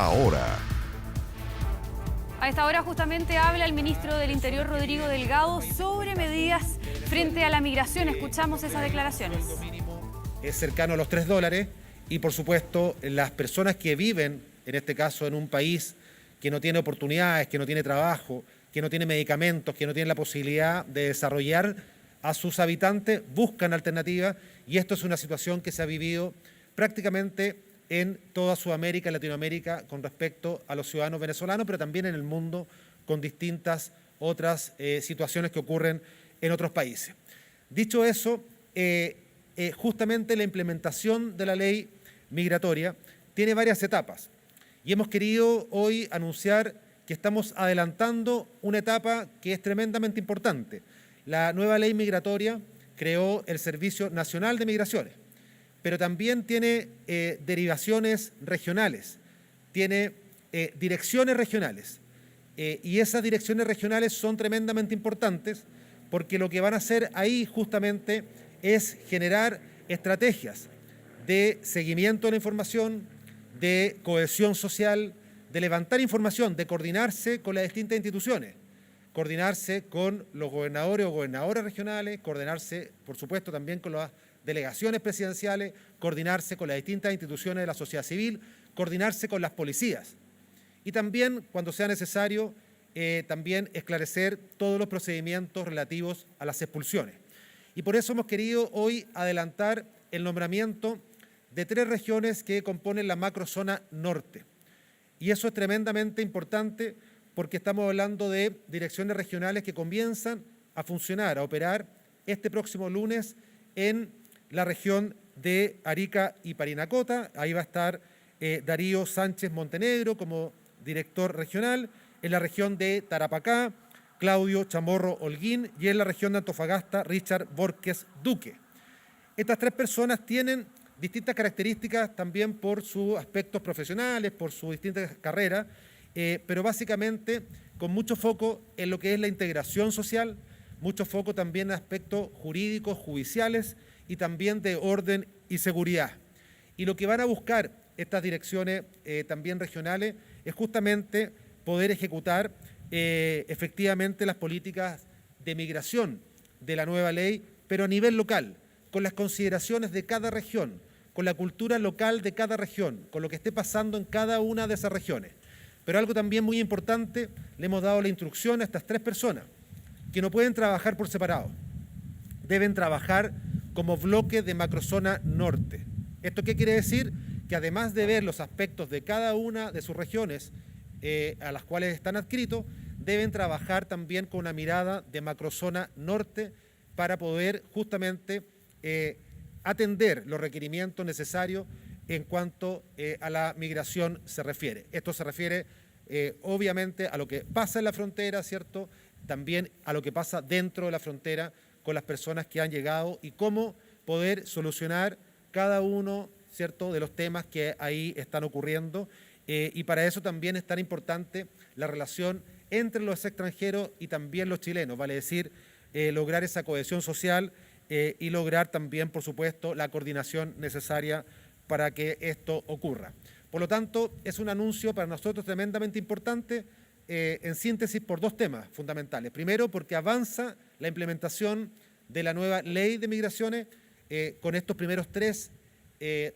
ahora. A esta hora justamente habla el ministro del Interior, Rodrigo Delgado, sobre medidas frente a la migración. Escuchamos esas declaraciones. Es cercano a los $3 y, por supuesto, las personas que viven, en este caso, en un país que no tiene oportunidades, que no tiene trabajo, que no tiene medicamentos, que no tiene la posibilidad de desarrollar a sus habitantes, buscan alternativas, y esto es una situación que se ha vivido prácticamente en toda Sudamérica y Latinoamérica con respecto a los ciudadanos venezolanos, pero también en el mundo con distintas otras situaciones que ocurren en otros países. Dicho eso, justamente la implementación de la ley migratoria tiene varias etapas y hemos querido hoy anunciar que estamos adelantando una etapa que es tremendamente importante. La nueva ley migratoria creó el Servicio Nacional de Migraciones, pero también tiene derivaciones regionales, tiene direcciones regionales. Y esas direcciones regionales son tremendamente importantes porque lo que van a hacer ahí justamente es generar estrategias de seguimiento de la información, de cohesión social, de levantar información, de coordinarse con las distintas instituciones, coordinarse con los gobernadores o gobernadoras regionales, coordinarse, por supuesto, también con las delegaciones presidenciales, coordinarse con las distintas instituciones de la sociedad civil, coordinarse con las policías y también, cuando sea necesario, también esclarecer todos los procedimientos relativos a las expulsiones. Y por eso hemos querido hoy adelantar el nombramiento de 3 regiones que componen la macrozona norte. Y eso es tremendamente importante porque estamos hablando de direcciones regionales que comienzan a funcionar, a operar este próximo lunes en la región de Arica y Parinacota. Ahí va a estar Darío Sánchez Montenegro como director regional, en la región de Tarapacá, Claudio Chamorro Holguín, y en la región de Antofagasta, Richard Borges Duque. Estas 3 personas tienen distintas características también por sus aspectos profesionales, por sus distintas carreras, pero básicamente con mucho foco en lo que es la integración social, mucho foco también en aspectos jurídicos, judiciales y también de orden y seguridad. Y lo que van a buscar estas direcciones también regionales es justamente poder ejecutar efectivamente las políticas de migración de la nueva ley, pero a nivel local, con las consideraciones de cada región, con la cultura local de cada región, con lo que esté pasando en cada una de esas regiones. Pero algo también muy importante, le hemos dado la instrucción a estas 3 personas, que no pueden trabajar por separado, deben trabajar como bloque de macrozona norte. ¿Esto qué quiere decir? Que además de ver los aspectos de cada una de sus regiones a las cuales están adscritos, deben trabajar también con una mirada de macrozona norte para poder justamente atender los requerimientos necesarios en cuanto a la migración se refiere. Esto se refiere obviamente a lo que pasa en la frontera, ¿cierto? También a lo que pasa dentro de la frontera con las personas que han llegado y cómo poder solucionar cada uno, ¿cierto?, de los temas que ahí están ocurriendo. Y para eso también es tan importante la relación entre los extranjeros y también los chilenos, vale decir, lograr esa cohesión social y lograr también, por supuesto, la coordinación necesaria para que esto ocurra. Por lo tanto, es un anuncio para nosotros tremendamente importante, en síntesis, por 2 temas fundamentales. Primero, porque avanza la implementación de la nueva ley de migraciones con estos primeros 3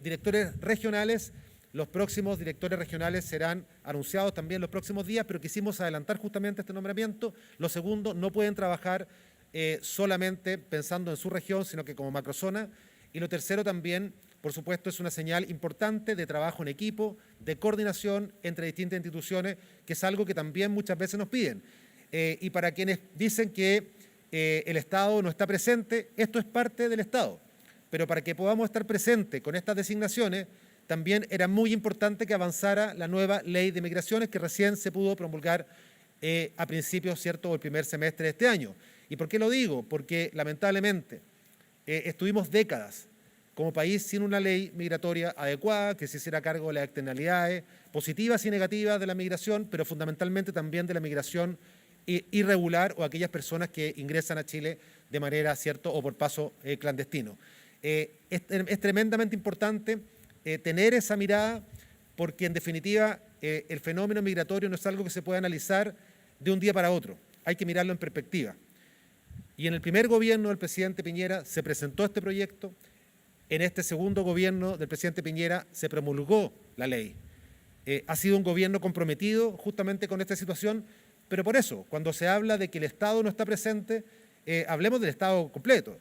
directores regionales. Los próximos directores regionales serán anunciados también los próximos días, pero quisimos adelantar justamente este nombramiento. Lo segundo, no pueden trabajar solamente pensando en su región, sino que como macrozona. Y lo tercero también, por supuesto, es una señal importante de trabajo en equipo, de coordinación entre distintas instituciones, que es algo que también muchas veces nos piden. Y para quienes dicen que el Estado no está presente, esto es parte del Estado. Pero para que podamos estar presentes con estas designaciones, también era muy importante que avanzara la nueva ley de migraciones que recién se pudo promulgar a principios, ¿cierto?, del primer semestre de este año. ¿Y por qué lo digo? Porque lamentablemente estuvimos décadas como país sin una ley migratoria adecuada que se hiciera cargo de las externalidades positivas y negativas de la migración, pero fundamentalmente también de la migración irregular o aquellas personas que ingresan a Chile de manera, ¿cierto?, o por paso clandestino. Es tremendamente importante tener esa mirada porque, en definitiva, el fenómeno migratorio no es algo que se pueda analizar de un día para otro, hay que mirarlo en perspectiva. Y en el primer gobierno del presidente Piñera se presentó este proyecto, en este segundo gobierno del presidente Piñera se promulgó la ley. Ha sido un gobierno comprometido justamente con esta situación, pero por eso, cuando se habla de que el Estado no está presente, hablemos del Estado completo,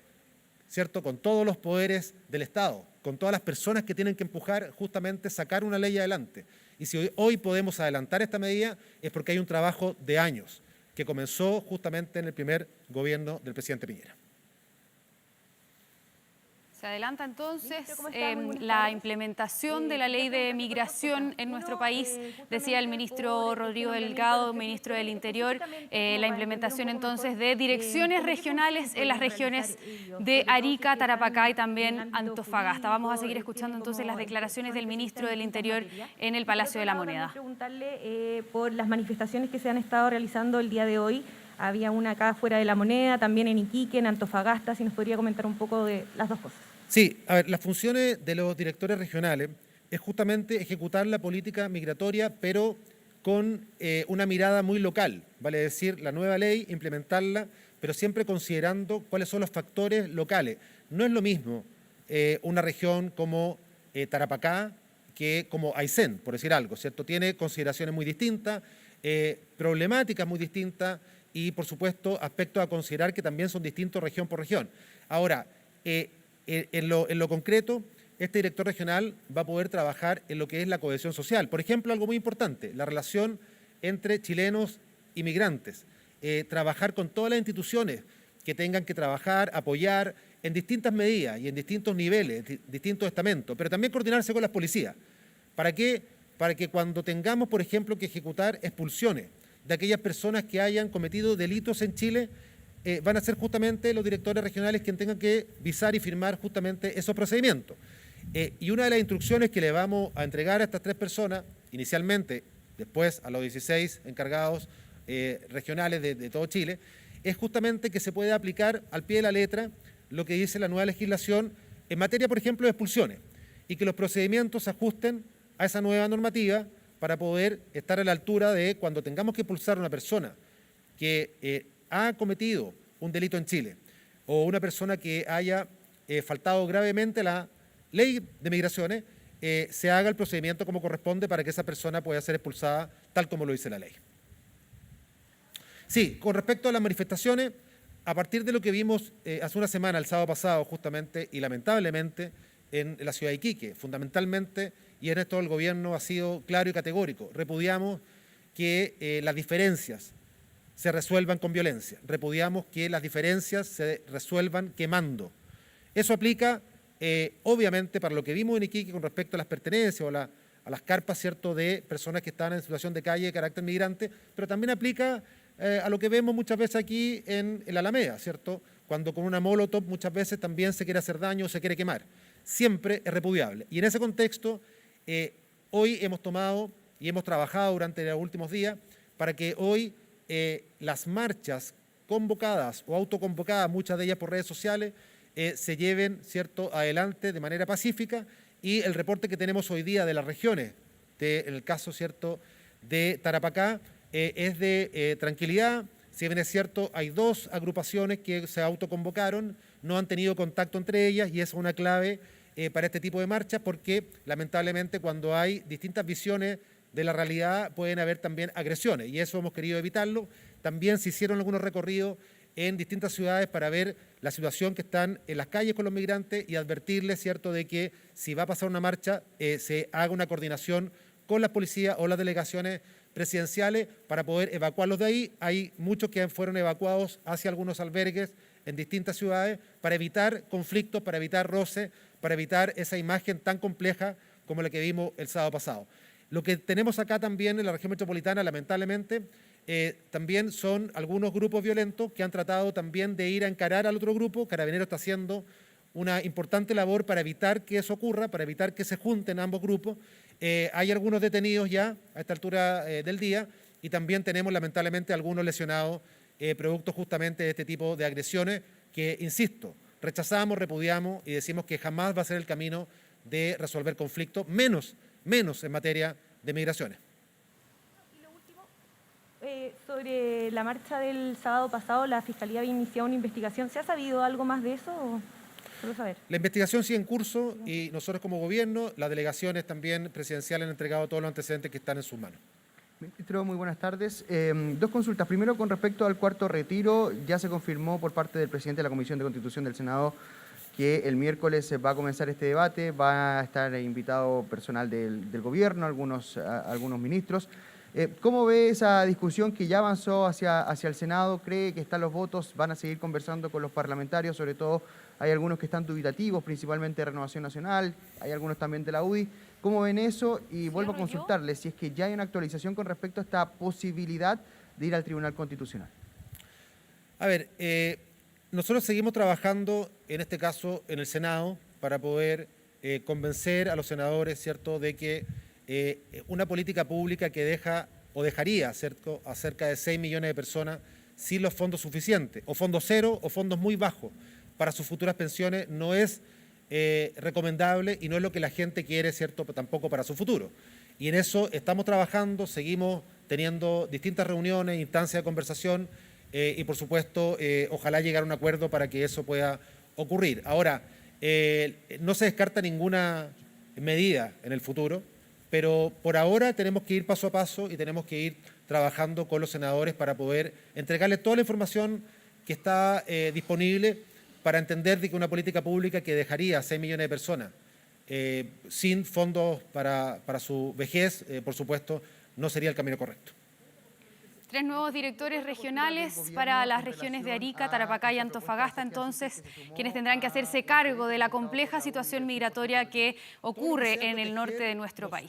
¿cierto? Con todos los poderes del Estado, con todas las personas que tienen que empujar justamente sacar una ley adelante. Y si hoy podemos adelantar esta medida es porque hay un trabajo de años que comenzó justamente en el primer gobierno del presidente Piñera. Se adelanta entonces la implementación de la ley de migración en nuestro país, decía el ministro Rodrigo Delgado, ministro del Interior, la implementación entonces de direcciones regionales en las regiones de Arica, Tarapacá y también Antofagasta. Vamos a seguir escuchando entonces las declaraciones del ministro del Interior en el Palacio de la Moneda. Preguntarle por las manifestaciones que se han estado realizando el día de hoy. Había una acá fuera de la Moneda, también en Iquique, en Antofagasta, si nos podría comentar un poco de las dos cosas. Sí, a ver, las funciones de los directores regionales es justamente ejecutar la política migratoria, pero con una mirada muy local, vale decir, la nueva ley, implementarla, pero siempre considerando cuáles son los factores locales. No es lo mismo una región como Tarapacá que como Aysén, por decir algo, ¿cierto? Tiene consideraciones muy distintas, problemáticas muy distintas y, por supuesto, aspectos a considerar que también son distintos región por región. Ahora, en lo concreto, este director regional va a poder trabajar en lo que es la cohesión social. Por ejemplo, algo muy importante, la relación entre chilenos y migrantes. Trabajar con todas las instituciones que tengan que trabajar, apoyar en distintas medidas y en distintos niveles, distintos estamentos, pero también coordinarse con las policías. ¿Para qué? Para que cuando tengamos, por ejemplo, que ejecutar expulsiones de aquellas personas que hayan cometido delitos en Chile, van a ser justamente los directores regionales quienes tengan que visar y firmar justamente esos procedimientos. Y una de las instrucciones que le vamos a entregar a estas 3 personas, inicialmente, después a los 16 encargados regionales de todo Chile, es justamente que se pueda aplicar al pie de la letra lo que dice la nueva legislación en materia, por ejemplo, de expulsiones, y que los procedimientos se ajusten a esa nueva normativa para poder estar a la altura de cuando tengamos que expulsar a una persona que ha cometido un delito en Chile o una persona que haya faltado gravemente la ley de migraciones, se haga el procedimiento como corresponde para que esa persona pueda ser expulsada tal como lo dice la ley. Sí, con respecto a las manifestaciones, a partir de lo que vimos hace una semana, el sábado pasado justamente, y lamentablemente en la ciudad de Iquique, fundamentalmente, y en esto el gobierno ha sido claro y categórico, repudiamos que las diferencias se resuelvan con violencia, repudiamos que las diferencias se resuelvan quemando. Eso aplica, obviamente, para lo que vimos en Iquique con respecto a las pertenencias o a las carpas, ¿cierto?, de personas que están en situación de calle de carácter migrante, pero también aplica a lo que vemos muchas veces aquí en la Alameda, ¿cierto?, cuando con una molotov muchas veces también se quiere hacer daño o se quiere quemar. Siempre es repudiable. Y en ese contexto, hoy hemos tomado y hemos trabajado durante los últimos días para que hoy las marchas convocadas o autoconvocadas, muchas de ellas por redes sociales, se lleven, ¿cierto?, adelante de manera pacífica, y el reporte que tenemos hoy día de las regiones, en el caso, ¿cierto?, de Tarapacá, es de tranquilidad. Si bien es cierto, hay 2 agrupaciones que se autoconvocaron, no han tenido contacto entre ellas y esa es una clave para este tipo de marchas porque lamentablemente cuando hay distintas visiones de la realidad pueden haber también agresiones y eso hemos querido evitarlo. También se hicieron algunos recorridos en distintas ciudades para ver la situación que están en las calles con los migrantes y advertirles, ¿cierto?, de que si va a pasar una marcha se haga una coordinación con las policías o las delegaciones presidenciales para poder evacuarlos de ahí. Hay muchos que fueron evacuados hacia algunos albergues en distintas ciudades para evitar conflictos, para evitar roces, para evitar esa imagen tan compleja como la que vimos el sábado pasado. Lo que tenemos acá también en la región metropolitana, lamentablemente, también son algunos grupos violentos que han tratado también de ir a encarar al otro grupo. Carabineros está haciendo una importante labor para evitar que eso ocurra, para evitar que se junten ambos grupos. Hay algunos detenidos ya a esta altura del día y también tenemos lamentablemente algunos lesionados producto justamente de este tipo de agresiones que, insisto, rechazamos, repudiamos y decimos que jamás va a ser el camino de resolver conflictos, menos en materia de migraciones. Sobre la marcha del sábado pasado, la Fiscalía había iniciado una investigación. ¿Se ha sabido algo más de eso o solo saber? La investigación sigue en curso y nosotros como gobierno, las delegaciones también presidenciales han entregado todos los antecedentes que están en sus manos. Ministro, muy buenas tardes. Dos consultas. Primero, con respecto al cuarto retiro, ya se confirmó por parte del presidente de la Comisión de Constitución del Senado que el miércoles va a comenzar este debate, va a estar invitado personal del gobierno, algunos ministros. ¿Cómo ve esa discusión que ya avanzó hacia el Senado? ¿Cree que están los votos? ¿Van a seguir conversando con los parlamentarios? Sobre todo hay algunos que están dubitativos, principalmente de Renovación Nacional, hay algunos también de la UDI. ¿Cómo ven eso? Y vuelvo a consultarles si es que ya hay una actualización con respecto a esta posibilidad de ir al Tribunal Constitucional. A ver, nosotros seguimos trabajando, en este caso, en el Senado, para poder convencer a los senadores, ¿cierto?, de que una política pública que deja o dejaría, ¿cierto?, a cerca de 6 millones de personas sin los fondos suficientes, o fondos cero o fondos muy bajos para sus futuras pensiones, no es recomendable y no es lo que la gente quiere, ¿cierto?, tampoco para su futuro. Y en eso estamos trabajando, seguimos teniendo distintas reuniones, instancias de conversación y, por supuesto, ojalá llegar a un acuerdo para que eso pueda ocurrir. Ahora, no se descarta ninguna medida en el futuro, pero por ahora tenemos que ir paso a paso y tenemos que ir trabajando con los senadores para poder entregarles toda la información que está disponible para entender de que una política pública que dejaría a 6 millones de personas sin fondos para su vejez, por supuesto, no sería el camino correcto. 3 nuevos directores regionales para las regiones de Arica, Tarapacá y Antofagasta, entonces, quienes tendrán que hacerse cargo de la compleja situación migratoria que ocurre en el norte de nuestro país.